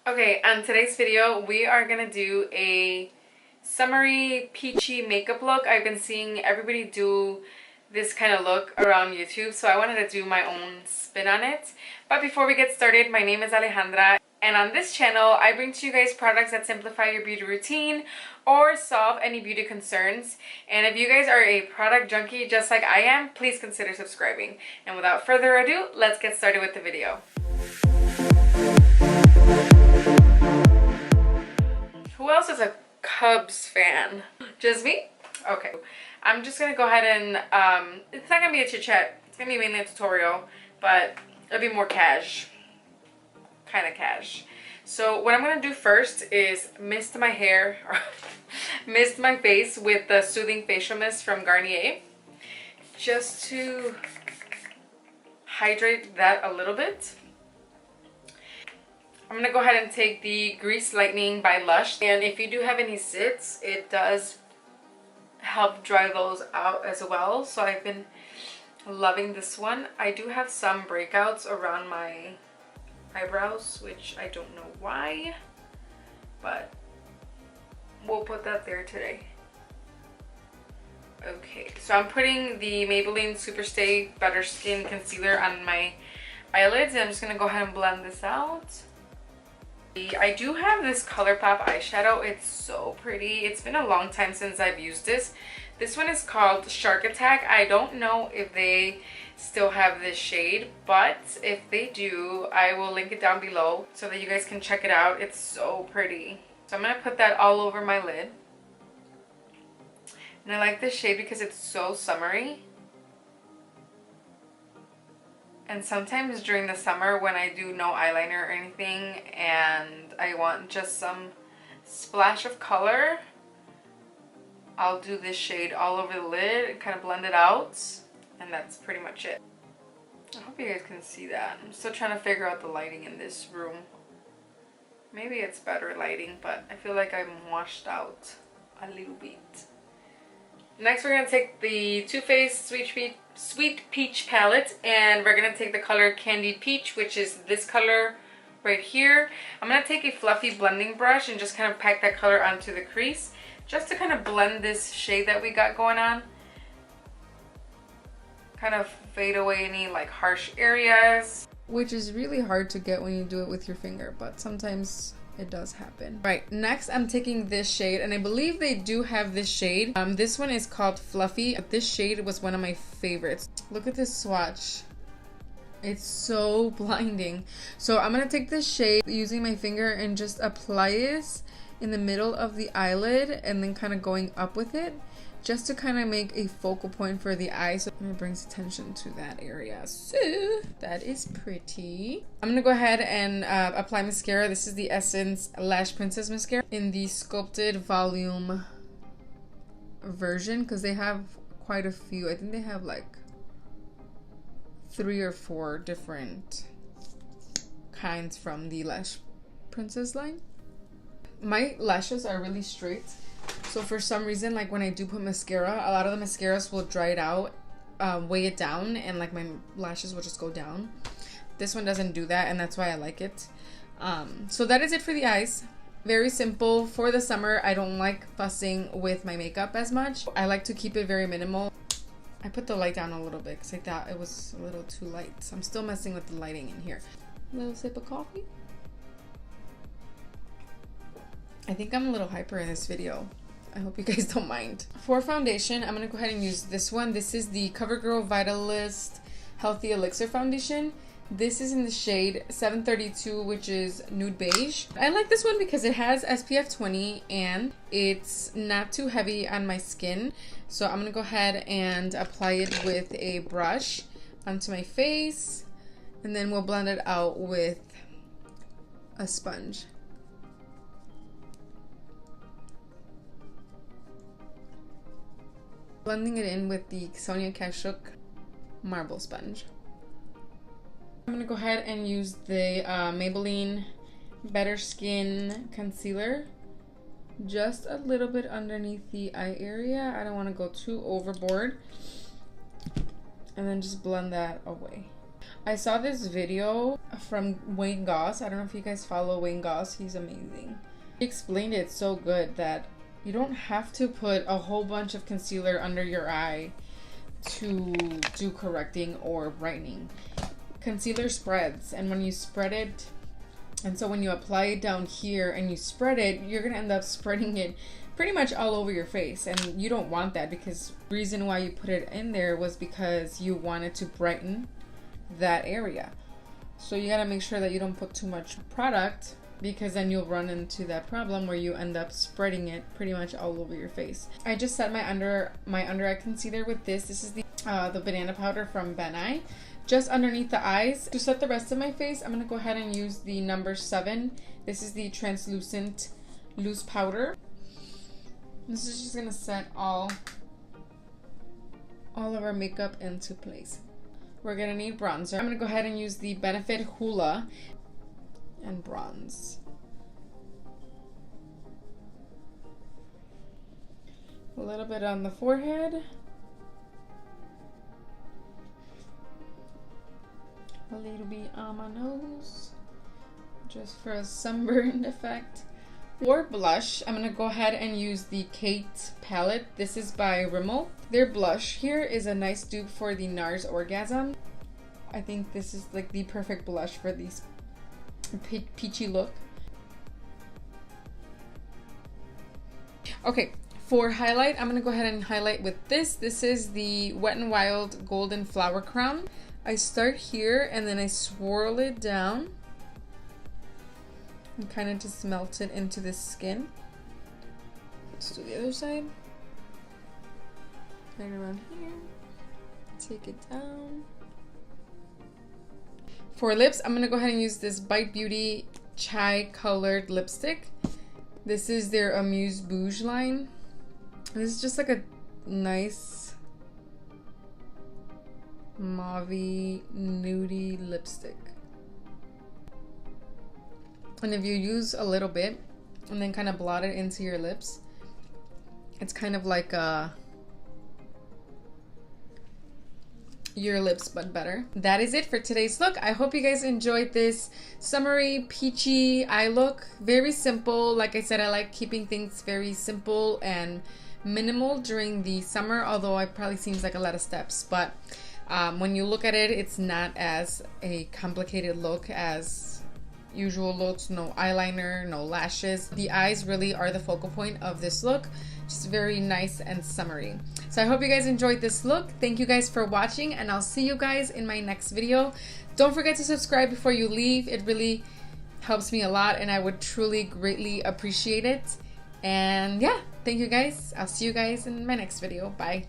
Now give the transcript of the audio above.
Okay, on today's video, we are gonna do a summery peachy makeup look. I've been seeing everybody do this kind of look around YouTube, so I wanted to do my own spin on it. But before we get started, my name is Alejandra, and on this channel, I bring to you guys products that simplify your beauty routine or solve any beauty concerns. And if you guys are a product junkie just like I am, please consider subscribing. And without further ado, let's get started with the video. Who else is a Cubs fan? Just me? Okay. I'm just gonna go ahead and, it's not gonna be a chit chat. It's gonna be mainly a tutorial, but it'll be more cash. Kind of cash. So what I'm gonna do first is mist my hair, mist my face with the Soothing Facial Mist from Garnier. Just to hydrate that a little bit. I'm going to go ahead and take the Grease Lightning by Lush. And if you do have any zits, it does help dry those out as well. So I've been loving this one. I do have some breakouts around my eyebrows, which I don't know why. But we'll put that there today. Okay, so I'm putting the Maybelline Superstay Better Skin Concealer on my eyelids. And I'm just going to go ahead and blend this out. I do have this ColourPop eyeshadow. It's so pretty. It's been a long time since I've used this. This one is called Shark Attack. I don't know if they still have this shade, but if they do, I will link it down below so that you guys can check it out. It's so pretty. So I'm going to put that all over my lid. And I like this shade because it's so summery. And sometimes during the summer when I do no eyeliner or anything and I want just some splash of color, I'll do this shade all over the lid and kind of blend it out. And that's pretty much it. I hope you guys can see that. I'm still trying to figure out the lighting in this room. Maybe it's better lighting, but I feel like I'm washed out a little bit. Next, we're going to take the Too Faced Sweet Peach palette, and we're going to take the color Candied Peach, which is this color right here. I'm going to take a fluffy blending brush and just kind of pack that color onto the crease, just to kind of blend this shade that we got going on. Kind of fade away any like harsh areas. Which is really hard to get when you do it with your finger, but sometimes it does happen. Right, next I'm taking this shade, and I believe they do have this shade. This one is called Fluffy. This shade was one of my favorites. Look at this swatch. It's so blinding. So I'm gonna take this shade using my finger and just apply this in the middle of the eyelid and then kind of going up with it, just to kind of make a focal point for the eye, so it brings attention to that area. So that is pretty. I'm gonna go ahead and apply mascara. This is the Essence Lash Princess mascara in the Sculpted Volume version, because they have quite a few. I think they have like 3 or 4 different kinds from the Lash Princess line. My lashes are really straight. So for some reason, like when I do put mascara, a lot of the mascaras will dry it out, weigh it down, and like my lashes will just go down. This one doesn't do that, and that's why I like it. So that is it for the eyes. Very simple for the summer. I don't like fussing with my makeup as much. I like to keep it very minimal. I put the light down a little bit because I thought it was a little too light. So I'm still messing with the lighting in here. A little sip of coffee. I think I'm a little hyper in this video. I hope you guys don't mind. For foundation, I'm going to go ahead and use this one. This is the CoverGirl Vitalist Healthy Elixir Foundation. This is in the shade 732, which is nude beige. I like this one because it has SPF 20 and it's not too heavy on my skin. So I'm going to go ahead and apply it with a brush onto my face. And then we'll blend it out with a sponge. Blending it in with the Sonia Kashuk Marble Sponge. I'm going to go ahead and use the Maybelline Better Skin Concealer. Just a little bit underneath the eye area. I don't want to go too overboard. And then just blend that away. I saw this video from Wayne Goss. I don't know if you guys follow Wayne Goss. He's amazing. He explained it so good that you don't have to put a whole bunch of concealer under your eye to do correcting or brightening. Concealer spreads, and when you spread it, and so when you apply it down here and you spread it, you're gonna end up spreading it pretty much all over your face, and you don't want that, because the reason why you put it in there was because you wanted to brighten that area. So you gotta make sure that you don't put too much product, because then you'll run into that problem where you end up spreading it pretty much all over your face. I just set my under eye concealer with this. This is the banana powder from Ben Nye, just underneath the eyes. To set the rest of my face, I'm gonna go ahead and use the number 7. This is the translucent loose powder. This is just gonna set all of our makeup into place. We're gonna need bronzer. I'm gonna go ahead and use the Benefit Hoola and bronze. A little bit on the forehead. A little bit on my nose, just for a sunburned effect. For blush, I'm gonna go ahead and use the Kate palette. This is by Rimmel. Their blush here is a nice dupe for the NARS Orgasm. I think this is like the perfect blush for these peachy look. Okay, for highlight, I'm gonna go ahead and highlight with this. This is the Wet n Wild Golden Flower Crown. I start here and then I swirl it down and kind of just melt it into the skin. Let's do the other side. Right around here. Take it down. For lips, I'm gonna go ahead and use this Bite Beauty Chai colored lipstick. This is their Amuse Bouge line. This is just like a nice mauvey nudie lipstick. And if you use a little bit and then kind of blot it into your lips, it's kind of like your lips but better. That is it for today's look. I hope you guys enjoyed this summery peachy eye look. Very simple. Like I said, I like keeping things very simple and minimal during the summer, although it probably seems like a lot of steps, but when you look at it, it's not as a complicated look as usual looks. No eyeliner, no lashes. The eyes really are the focal point of this look. Just very nice and summery. So I hope you guys enjoyed this look. Thank you guys for watching, and I'll see you guys in my next video. Don't forget to subscribe before you leave. It really helps me a lot, and I would truly greatly appreciate it. And yeah, thank you guys. I'll see you guys in my next video. Bye.